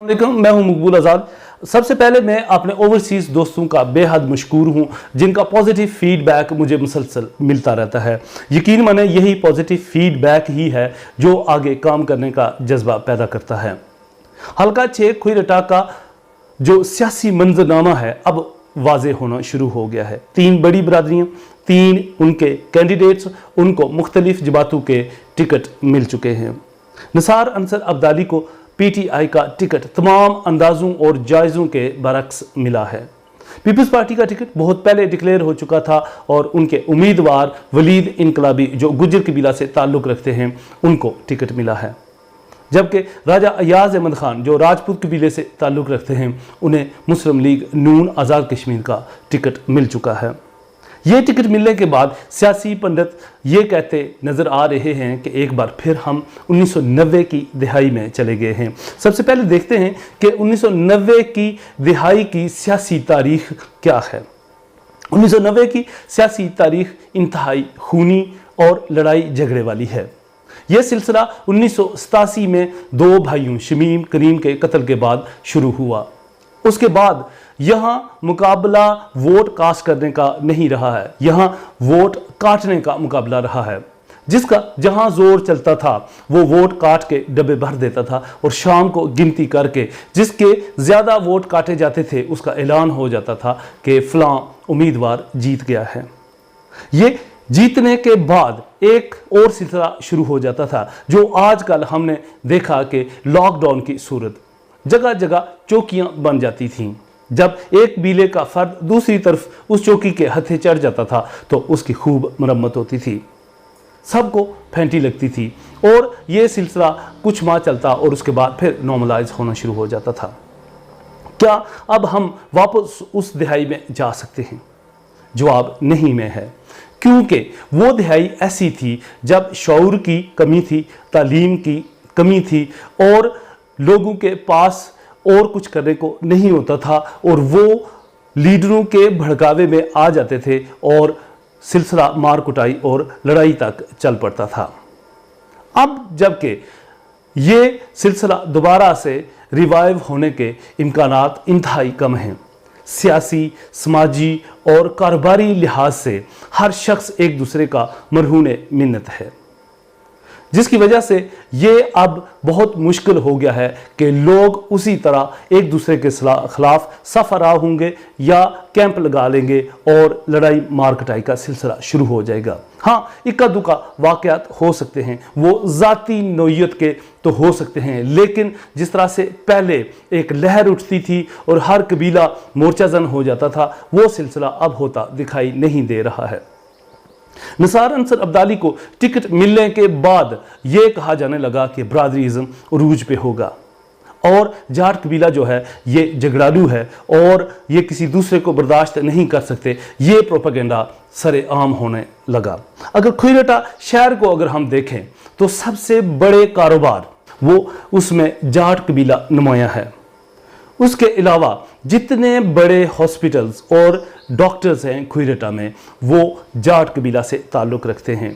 मैं हूं मकबूल आज़ाद। सबसे पहले मैं अपने ओवरसीज़ दोस्तों का बेहद मशकूर हूं जिनका पॉजिटिव फीडबैक मुझे मुसलसल मिलता रहता है। यकीन माने यही पॉजिटिव फीडबैक ही है जो आगे काम करने का जज्बा पैदा करता है। हल्का 6 खुईरटा का जो सियासी मंजरनामा है अब वाज़े होना शुरू हो गया है। 3 बड़ी बरादरियाँ, 3 उनके कैंडिडेट्स, उनको मुख्तलिफ जमातों के टिकट मिल चुके हैं। निसार अंसर अब्दाली को पीटीआई का टिकट तमाम अंदाजों और जायज़ों के बरक्स मिला है। पीपल्स पार्टी का टिकट बहुत पहले डिक्लेयर हो चुका था और उनके उम्मीदवार वलीद इनकलाबी जो गुज्जर कबीला से ताल्लुक़ रखते हैं उनको टिकट मिला है, जबकि राजा अयाज अहमद खान जो राजपूत कबीले से ताल्लुक़ रखते हैं उन्हें मुस्लिम लीग नून आज़ाद कश्मीर का टिकट मिल चुका है। ये टिकट मिलने के बाद सियासी पंडित ये कहते नज़र आ रहे हैं कि एक बार फिर हम 1990 की दिहाई में चले गए हैं। सबसे पहले देखते हैं कि 1990 की दिहाई की सियासी तारीख क्या है। 1990 की सियासी तारीख इंतहाई खूनी और लड़ाई झगड़े वाली है। यह सिलसिला 1987 में 2 भाइयों शमीम करीम के कत्ल के बाद शुरू हुआ। उसके बाद यहाँ मुकाबला वोट कास्ट करने का नहीं रहा है, यहाँ वोट काटने का मुकाबला रहा है। जिसका जहाँ जोर चलता था वो वोट काट के डब्बे भर देता था और शाम को गिनती करके जिसके ज़्यादा वोट काटे जाते थे उसका ऐलान हो जाता था कि फ़लाँ उम्मीदवार जीत गया है। ये जीतने के बाद एक और सिलसिला शुरू हो जाता था जो आजकल हमने देखा कि लॉकडाउन की सूरत, जगह जगह चौकियाँ बन जाती थीं। जब एक बीले का फर्द दूसरी तरफ उस चौकी के हथे चढ़ जाता था तो उसकी खूब मरम्मत होती थी, सबको फैंटी लगती थी और ये सिलसिला कुछ माह चलता और उसके बाद फिर नॉर्मलाइज होना शुरू हो जाता था। क्या अब हम वापस उस दिहाई में जा सकते हैं? जवाब नहीं में है, क्योंकि वो दिहाई ऐसी थी जब शऊर की कमी थी, तालीम की कमी थी और लोगों के पास और कुछ करने को नहीं होता था और वो लीडरों के भड़कावे में आ जाते थे और सिलसिला मार कुटाई और लड़ाई तक चल पड़ता था। अब जबकि ये सिलसिला दोबारा से रिवाइव होने के इम्कानात इंतहाई कम हैं, सियासी, समाजी और कारोबारी लिहाज से हर शख्स एक दूसरे का मरहून मिन्नत है, जिसकी वजह से ये अब बहुत मुश्किल हो गया है कि लोग उसी तरह एक दूसरे के खिलाफ सफरा होंगे या कैंप लगा लेंगे और लड़ाई मार कटाई का सिलसिला शुरू हो जाएगा। हाँ, इक्का दुक्का वाक़यात हो सकते हैं, वो ज़ाती नौइयत के तो हो सकते हैं, लेकिन जिस तरह से पहले एक लहर उठती थी और हर कबीला मोर्चाजन हो जाता था वो सिलसिला अब होता दिखाई नहीं दे रहा है। निसार अंसर अब्दाली को टिकट मिलने के बाद ये कहा जाने लगा कि बरादरीज़म उरूज पे होगा और जाट कबीला जो है ये झगड़ालू है और ये किसी दूसरे को बर्दाश्त नहीं कर सकते। ये प्रोपेगेंडा सरेआम होने लगा। अगर खुईरटा शहर को अगर हम देखें तो सबसे बड़े कारोबार वो उसमें जाट कबीला नुमाया है। उसके अलावा जितने बड़े हॉस्पिटल्स और डॉक्टर्स हैं खुईरटा में वो जाट कबीला से ताल्लुक़ रखते हैं।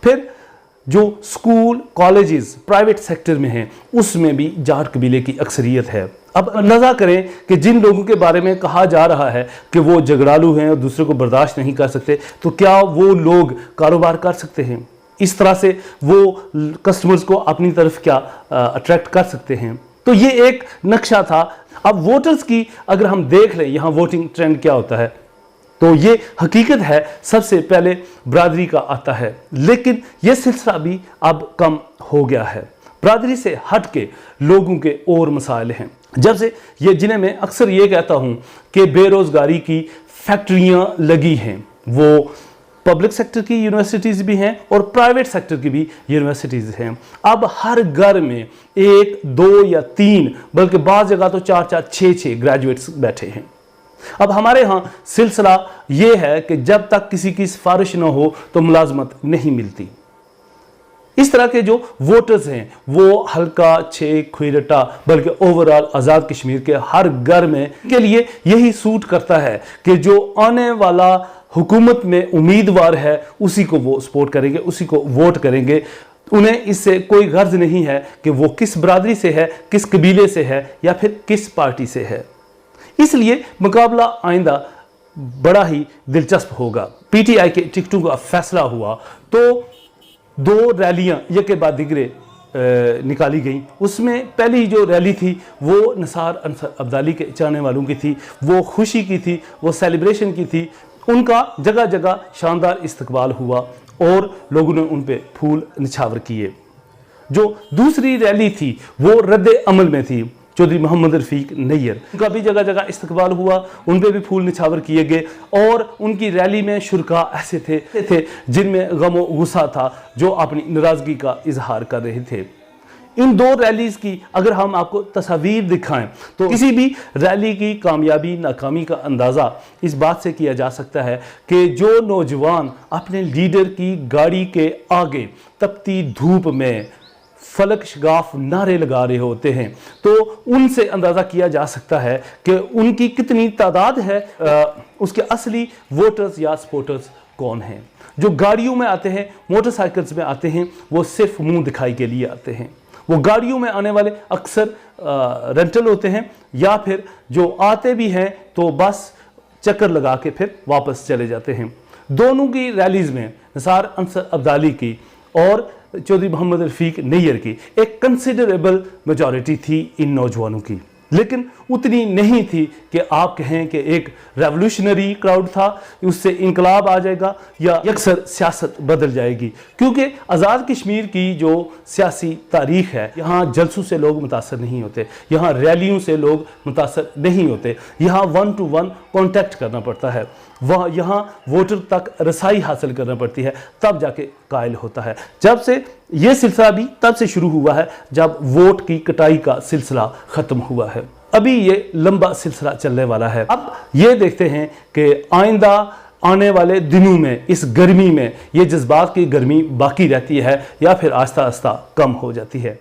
फिर जो स्कूल कॉलेजेस प्राइवेट सेक्टर में हैं उसमें भी जाट कबीले की अक्सरियत है। अब अंदाज़ा करें कि जिन लोगों के बारे में कहा जा रहा है कि वो झगड़ालू हैं और दूसरे को बर्दाश्त नहीं कर सकते, तो क्या वो लोग कारोबार कर सकते हैं? इस तरह से वो कस्टमर्स को अपनी तरफ क्या अट्रैक्ट कर सकते हैं? तो ये एक नक्शा था। अब वोटर्स की अगर हम देख लें यहाँ वोटिंग ट्रेंड क्या होता है तो ये हकीकत है सबसे पहले बरादरी का आता है, लेकिन ये सिलसिला भी अब कम हो गया है। बरादरी से हट के लोगों के और मसाइल हैं, जब से ये जिन्हें मैं अक्सर ये कहता हूँ कि बेरोज़गारी की फैक्ट्रियाँ लगी हैं, वो पब्लिक सेक्टर की यूनिवर्सिटीज़ भी हैं और प्राइवेट सेक्टर की भी यूनिवर्सिटीज़ हैं। अब हर घर में 1, 2 या 3 बल्कि बाज़ जगह तो 4, 6 ग्रेजुएट्स बैठे हैं। अब हमारे यहाँ सिलसिला ये है कि जब तक किसी की सिफारिश न हो तो मुलाजमत नहीं मिलती। इस तरह के जो वोटर्स हैं वो हल्का 6 खुईरटा बल्कि ओवरऑल आज़ाद कश्मीर के हर घर में के लिए यही सूट करता है कि जो आने वाला हुकूमत में उम्मीदवार है उसी को वो सपोर्ट करेंगे, उसी को वोट करेंगे। उन्हें इससे कोई गर्ज नहीं है कि वो किस बरादरी से है, किस कबीले से है या फिर किस पार्टी से है। इसलिए मुकाबला आइंदा बड़ा ही दिलचस्प होगा। पीटीआई के टिकटों का फैसला हुआ तो 2 रैलियां एक के बाद दिगरे निकाली गई। उसमें पहली जो रैली थी वो निसार अंसर अब्दाली के चाहने वालों की थी, वो खुशी की थी, वो सेलिब्रेशन की थी। उनका जगह जगह शानदार इस्तकबाल हुआ और लोगों ने उन पे फूल निछावर किए। जो दूसरी रैली थी वो रद्द अमल में थी, चौधरी मोहम्मद रफीक नैयर, उनका भी जगह जगह इस्तकबाल हुआ, उन पे भी फूल निछावर किए गए और उनकी रैली में शुरका ऐसे थे जिनमें गम व गुस्सा था, जो अपनी नाराज़गी का इजहार कर रहे थे। इन 2 रैलीज की अगर हम आपको तस्वीर दिखाएं तो किसी भी रैली की कामयाबी नाकामी का अंदाज़ा इस बात से किया जा सकता है कि जो नौजवान अपने लीडर की गाड़ी के आगे तपती धूप में फलक शगाफ नारे लगा रहे होते हैं, तो उनसे अंदाज़ा किया जा सकता है कि उनकी कितनी तादाद है, उसके असली वोटर्स या सपोर्टर्स कौन हैं। जो गाड़ियों में आते हैं, मोटरसाइकिल्स में आते हैं, वो सिर्फ मुंह दिखाई के लिए आते हैं। वो गाड़ियों में आने वाले अक्सर रेंटल होते हैं या फिर जो आते भी हैं तो बस चक्कर लगा के फिर वापस चले जाते हैं। दोनों की रैलीज में निसार अंसर अब्दाली की और चौधरी मोहम्मद रफीक नैयर की एक कंसिडरेबल मेजॉरिटी थी इन नौजवानों की, लेकिन उतनी नहीं थी कि आप कहें कि एक रेवोल्यूशनरी क्राउड था, उससे इनकलाब आ जाएगा या अक्सर सियासत बदल जाएगी। क्योंकि आज़ाद कश्मीर की जो सियासी तारीख है, यहाँ जलसों से लोग मुतासर नहीं होते, यहाँ रैलियों से लोग मुतासर नहीं होते, यहाँ 1 to 1 कॉन्टैक्ट करना पड़ता है, वह यहाँ वोटर तक रसाई हासिल करना पड़ती है, तब जाके कायल होता है। जब से ये सिलसिला भी तब से शुरू हुआ है जब वोट की कटाई का सिलसिला ख़त्म हुआ है। अभी ये लंबा सिलसिला चलने वाला है। अब ये देखते हैं कि आइंदा आने वाले दिनों में इस गर्मी में ये जज्बात की गर्मी बाकी रहती है या फिर आहिस्ता आहिस्ता कम हो जाती है।